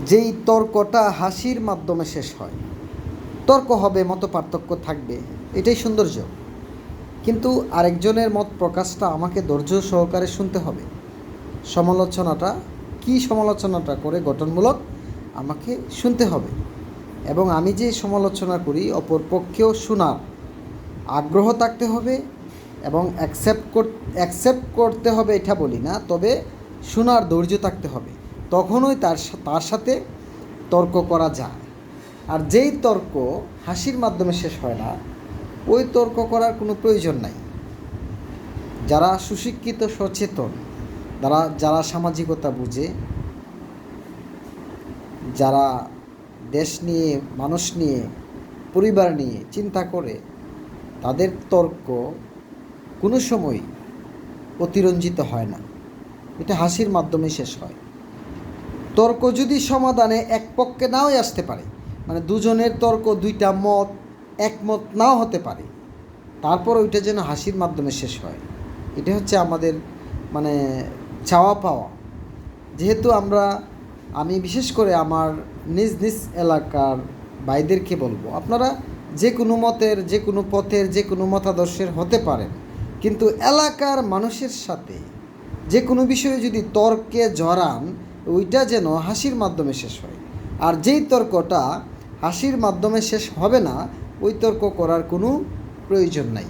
যেই তর্কটা হাসির মাধ্যমে শেষ হয়, তর্ক হবে, মতপার্থক্য থাকবে, এটাই সৌন্দর্য। কিন্তু আরেকজনের মত প্রকাশটা আমাকে ধৈর্য সহকারে শুনতে হবে। সমালোচনাটা করে গঠনমূলক আমাকে শুনতে হবে, এবং আমি যে সমালোচনা করি অপর পক্ষেও শোনার আগ্রহ থাকতে হবে, এবং অ্যাকসেপ্ট করতে হবে এটা বলি না, তবে শোনার ধৈর্য থাকতে হবে। তখনই তার সাথে তর্ক করা যায়। আর যেই তর্ক হাসির মাধ্যমে শেষ হয় না, ওই তর্ক করার কোনো প্রয়োজন নাই। যারা সুশিক্ষিত, সচেতন, যারা সামাজিকতা বুঝে, যারা দেশ নিয়ে, মানুষ নিয়ে, পরিবার নিয়ে চিন্তা করে, তাদের তর্ক কোনো সময় অতিরঞ্জিত হয় না, এটা হাসির মাধ্যমে শেষ হয়। তর্ক যদি সমাধানে এক পক্ষে নাও আসতে পারে, মানে দুজনের তর্ক, দুইটা মত একমত নাও হতে পারে, তারপর ওইটা যেন হাসির মাধ্যমে শেষ হয়, এটা হচ্ছে আমাদের চাওয়া পাওয়া। যেহেতু আমি বিশেষ করে আমার নিজ নিজ এলাকার ভাইদেরকে বলবো, আপনারা যে কোনো মতের, যে কোনো পথের, যে কোনো মতাদর্শের হতে পারেন, কিন্তু এলাকার মানুষের সাথে যে কোনো বিষয়ে যদি তর্কে জড়ান, ওইটা যেন হাসির মাধ্যমে শেষ হয়। আর যেই তর্কটা হাসির মাধ্যমে শেষ হবে না, ওই তর্ক করার কোনো প্রয়োজন নাই।